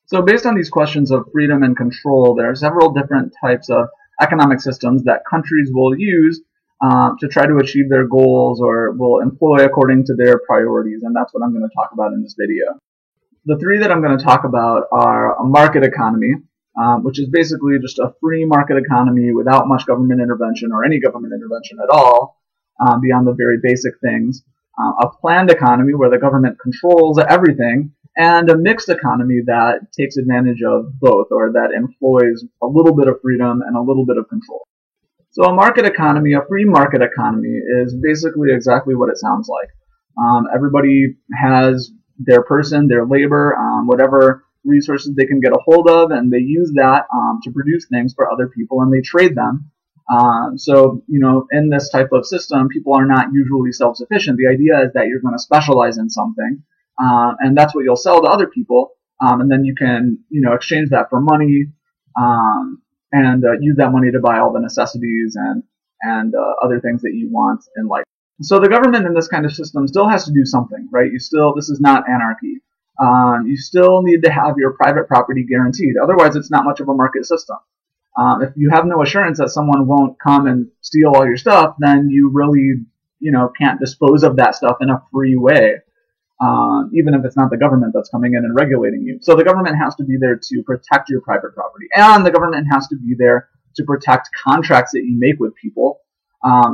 So based on these questions of freedom and control, there are several different types of economic systems that countries will use to try to achieve their goals or will employ according to their priorities. And that's what I'm going to talk about in this video. The three that I'm going to talk about are a market economy, which is basically just a free market economy without much government intervention or any government intervention at all, beyond the very basic things. A planned economy where the government controls everything, and a mixed economy that takes advantage of both, or that employs a little bit of freedom and a little bit of control. So a market economy, a free market economy, is basically exactly what it sounds like. Everybody has their person, their labor, whatever resources they can get a hold of, and they use that to produce things for other people, and they trade them. So, in this type of system, people are not usually self-sufficient. The idea is that you're going to specialize in something, and that's what you'll sell to other people, and then you can, exchange that for money, and use that money to buy all the necessities and other things that you want in life. So the government in this kind of system still has to do something, right? This is not anarchy. You still need to have your private property guaranteed. Otherwise, it's not much of a market system. If you have no assurance that someone won't come and steal all your stuff, then you really, can't dispose of that stuff in a free way, even if it's not the government that's coming in and regulating you. So the government has to be there to protect your private property, and the government has to be there to protect contracts that you make with people,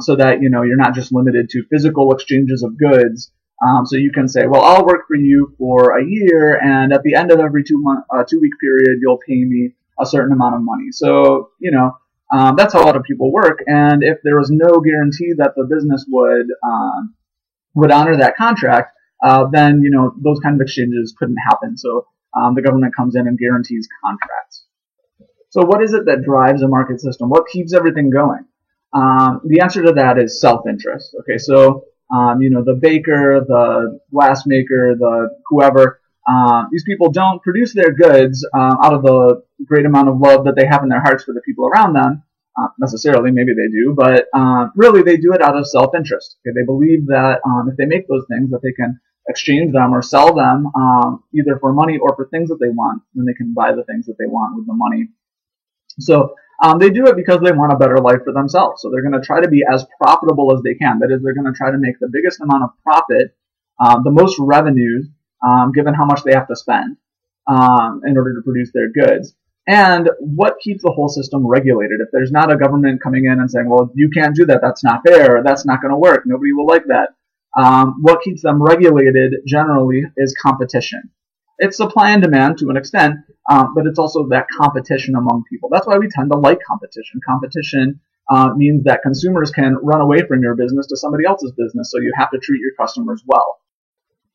so that, you're not just limited to physical exchanges of goods. So you can say, well, I'll work for you for a year, and at the end of every 2-week period, you'll pay me a certain amount of money. So, that's how a lot of people work. And if there was no guarantee that the business would honor that contract, then, those kind of exchanges couldn't happen. So, the government comes in and guarantees contracts. So what is it that drives a market system? What keeps everything going? The answer to that is self-interest. Okay, so, the baker, the glassmaker, the whoever, these people don't produce their goods out of the great amount of love that they have in their hearts for the people around them. Necessarily, maybe they do, but really they do it out of self-interest. Okay? They believe that if they make those things, that they can exchange them or sell them either for money or for things that they want, then they can buy the things that they want with the money. So they do it because they want a better life for themselves. So they're going to try to be as profitable as they can. That is, they're going to try to make the biggest amount of profit, the most revenues, given how much they have to spend in order to produce their goods. And what keeps the whole system regulated? If there's not a government coming in and saying, well, you can't do that, that's not fair, or that's not going to work, nobody will like that. What keeps them regulated generally is competition. It's supply and demand to an extent, but it's also that competition among people. That's why we tend to like competition. Competition means that consumers can run away from your business to somebody else's business, so you have to treat your customers well.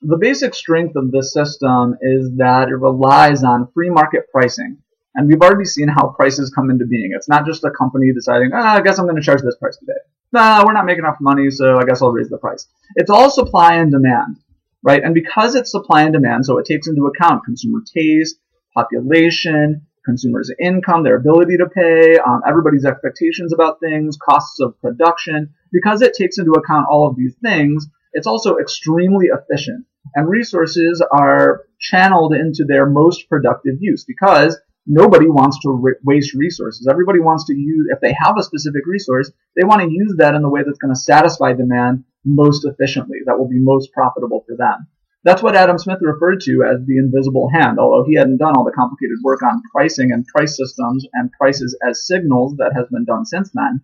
The basic strength of this system is that it relies on free market pricing. And we've already seen how prices come into being. It's not just a company deciding, I guess I'm going to charge this price today. No, we're not making enough money, so I guess I'll raise the price. It's all supply and demand, right? And because it's supply and demand, so it takes into account consumer taste, population, consumers' income, their ability to pay, everybody's expectations about things, costs of production. Because it takes into account all of these things, it's also extremely efficient. And resources are channeled into their most productive use because nobody wants to waste resources. Everybody wants to use, if they have a specific resource, they want to use that in the way that's going to satisfy demand most efficiently, that will be most profitable for them. That's what Adam Smith referred to as the invisible hand, although he hadn't done all the complicated work on pricing and price systems and prices as signals that has been done since then.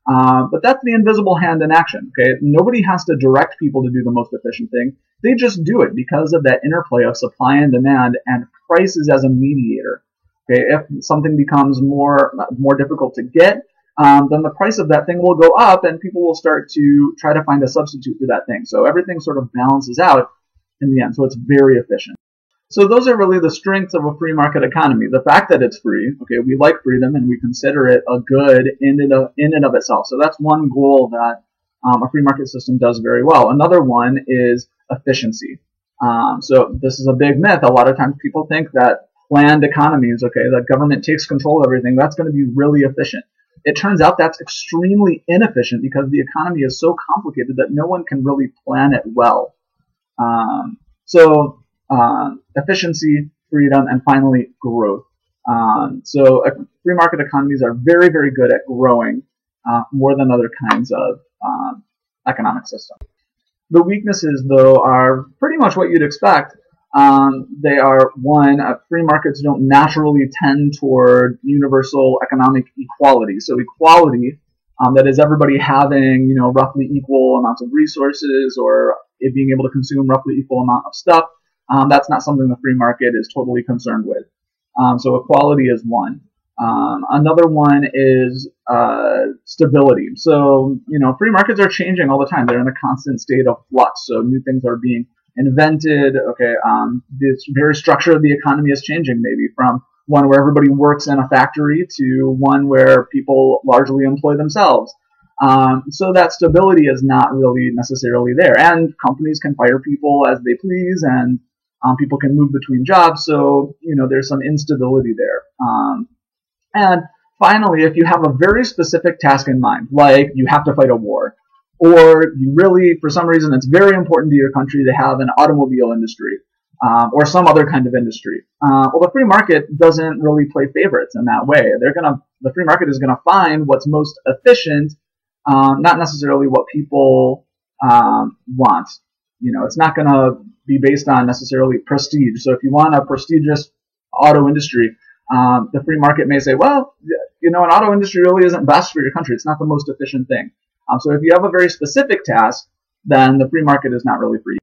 But that's the invisible hand in action. Okay, nobody has to direct people to do the most efficient thing. They just do it because of that interplay of supply and demand and prices as a mediator. Okay, if something becomes more difficult to get, then the price of that thing will go up, and people will start to try to find a substitute for that thing. So everything sort of balances out in the end. So it's very efficient. So those are really the strengths of a free market economy. The fact that it's free, okay, we like freedom and we consider it a good in and of itself. So that's one goal that a free market system does very well. Another one is efficiency. So this is a big myth. A lot of times people think that planned economies, okay, the government takes control of everything, that's going to be really efficient. It turns out that's extremely inefficient because the economy is so complicated that no one can really plan it well. Efficiency freedom, and finally growth. So free market economies are very, very good at growing more than other kinds of economic systems. The weaknesses, though, are pretty much what you'd expect. They are, one, free markets don't naturally tend toward universal economic equality. So equality, that is everybody having, roughly equal amounts of resources or it being able to consume roughly equal amount of stuff, that's not something the free market is totally concerned with. So equality is one. Another one is stability. So, free markets are changing all the time. They're in a constant state of flux. So new things are being invented. Okay, the very structure of the economy is changing, maybe from one where everybody works in a factory to one where people largely employ themselves. So that stability is not really necessarily there. And companies can fire people as they please, and people can move between jobs. So, there's some instability there. And finally, if you have a very specific task in mind, like you have to fight a war, or you really, for some reason, it's very important to your country to have an automobile industry, or some other kind of industry. Well, the free market doesn't really play favorites in that way. The free market is gonna find what's most efficient, not necessarily what people want. It's not gonna be based on necessarily prestige. So if you want a prestigious auto industry, the free market may say, well, an auto industry really isn't best for your country. It's not the most efficient thing. So if you have a very specific task, then the free market is not really for you.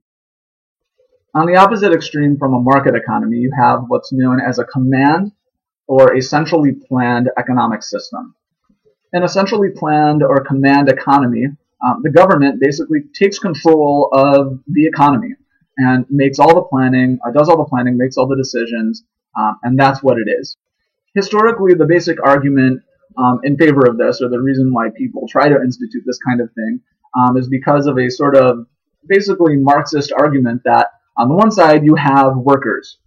On the opposite extreme from a market economy, you have what's known as a command or a centrally planned economic system. In a centrally planned or command economy, the government basically takes control of the economy and makes all the planning, does all the planning, makes all the decisions, and that's what it is. Historically, the basic argument in favor of this, or the reason why people try to institute this kind of thing, is because of a sort of basically Marxist argument that on the one side you have workers,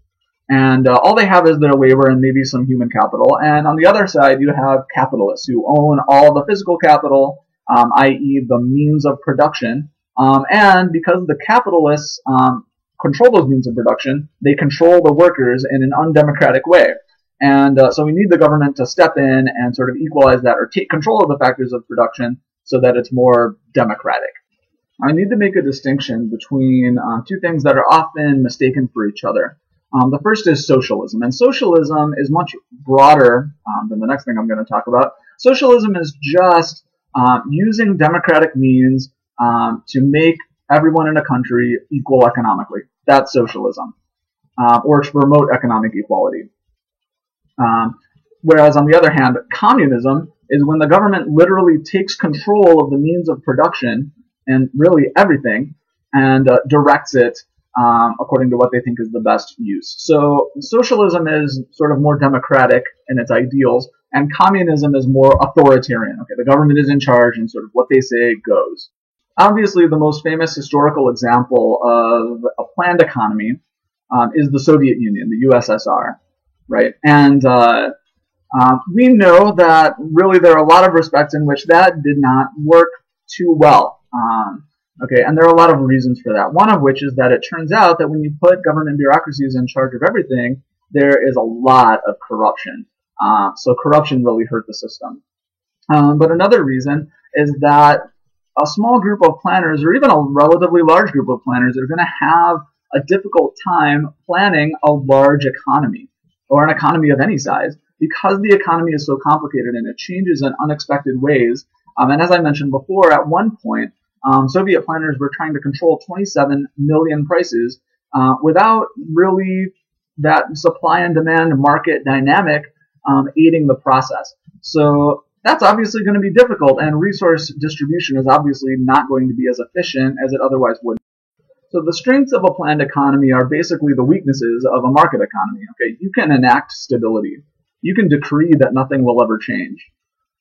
and all they have is their labor and maybe some human capital, and on the other side you have capitalists who own all the physical capital, i.e. the means of production, and because the capitalists control those means of production, they control the workers in an undemocratic way. And so we need the government to step in and sort of equalize that or take control of the factors of production so that it's more democratic. I need to make a distinction between two things that are often mistaken for each other. The first is socialism, and socialism is much broader than the next thing I'm going to talk about. Socialism is just using democratic means to make everyone in a country equal economically. That's socialism, or to promote economic equality. Whereas on the other hand, communism is when the government literally takes control of the means of production and really everything and directs it according to what they think is the best use. So socialism is sort of more democratic in its ideals, and communism is more authoritarian. Okay, the government is in charge and sort of what they say goes. Obviously, the most famous historical example of a planned economy is the Soviet Union, the USSR. Right, and we know that really there are a lot of respects in which that did not work too well. Okay, and there are a lot of reasons for that. One of which is that it turns out that when you put government bureaucracies in charge of everything, there is a lot of corruption. So corruption really hurt the system. But another reason is that a small group of planners, or even a relatively large group of planners, are going to have a difficult time planning a large economy, or an economy of any size, because the economy is so complicated and it changes in unexpected ways. And as I mentioned before, at one point, Soviet planners were trying to control 27 million prices without really that supply and demand market dynamic aiding the process. So that's obviously going to be difficult, and resource distribution is obviously not going to be as efficient as it otherwise would. So the strengths of a planned economy are basically the weaknesses of a market economy. Okay, you can enact stability. You can decree that nothing will ever change,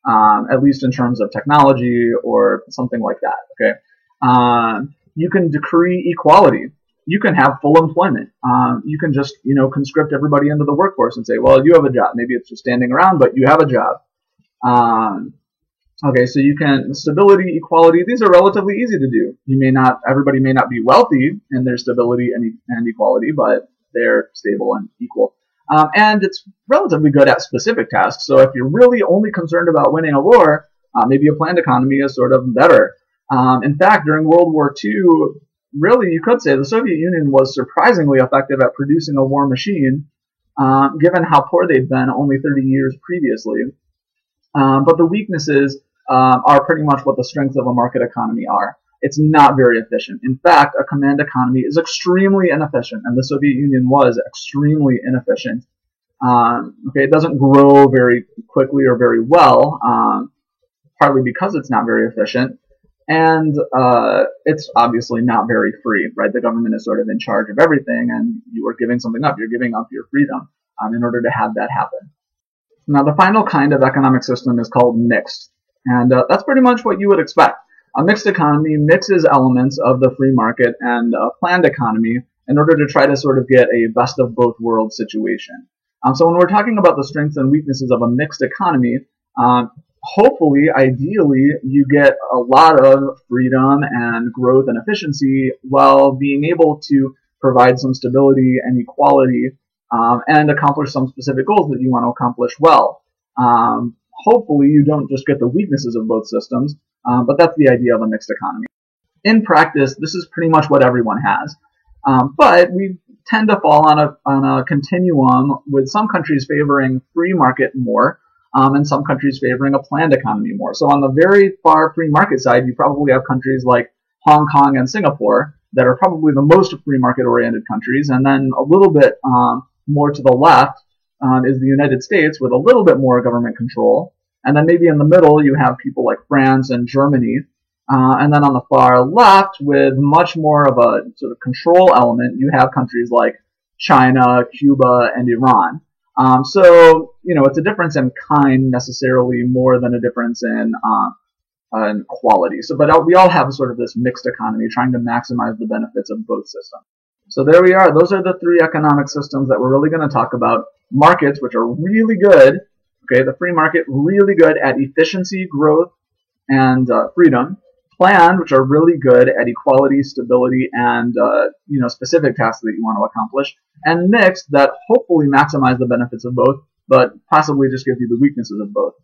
at least in terms of technology or something like that. Okay, you can decree equality. You can have full employment. You can just conscript everybody into the workforce and say, well, you have a job. Maybe it's just standing around, but you have a job. Okay, so you can, stability, equality, these are relatively easy to do. Everybody may not be wealthy in their stability and equality, but they're stable and equal. And it's relatively good at specific tasks. So if you're really only concerned about winning a war, maybe a planned economy is sort of better. In fact, during World War II, really, you could say the Soviet Union was surprisingly effective at producing a war machine, given how poor they'd been only 30 years previously. But the weaknesses are pretty much what the strengths of a market economy are. It's not very efficient. In fact, a command economy is extremely inefficient, and the Soviet Union was extremely inefficient. It doesn't grow very quickly or very well, partly because it's not very efficient. And it's obviously not very free, right? The government is sort of in charge of everything, and you are giving something up. You're giving up your freedom in order to have that happen. Now, the final kind of economic system is called mixed, and that's pretty much what you would expect. A mixed economy mixes elements of the free market and a planned economy in order to try to sort of get a best of both worlds situation. So when we're talking about the strengths and weaknesses of a mixed economy, hopefully, ideally, you get a lot of freedom and growth and efficiency while being able to provide some stability and equality and accomplish some specific goals that you want to accomplish well. Hopefully, you don't just get the weaknesses of both systems, but that's the idea of a mixed economy. In practice, this is pretty much what everyone has. But we tend to fall on a continuum with some countries favoring free market more, and some countries favoring a planned economy more. So on the very far free market side, you probably have countries like Hong Kong and Singapore that are probably the most free market oriented countries. And then a little bit more to the left is the United States with a little bit more government control. And then maybe in the middle, you have people like France and Germany. And then on the far left, with much more of a sort of control element, you have countries like China, Cuba, and Iran. So, it's a difference in kind necessarily more than a difference in quality. So, but we all have sort of this mixed economy trying to maximize the benefits of both systems. So there we are. Those are the three economic systems that we're really going to talk about. Markets, which are really good. Okay, the free market, really good at efficiency, growth, and freedom. Planned, which are really good at equality, stability, and specific tasks that you want to accomplish, and mixed that hopefully maximize the benefits of both, but possibly just give you the weaknesses of both.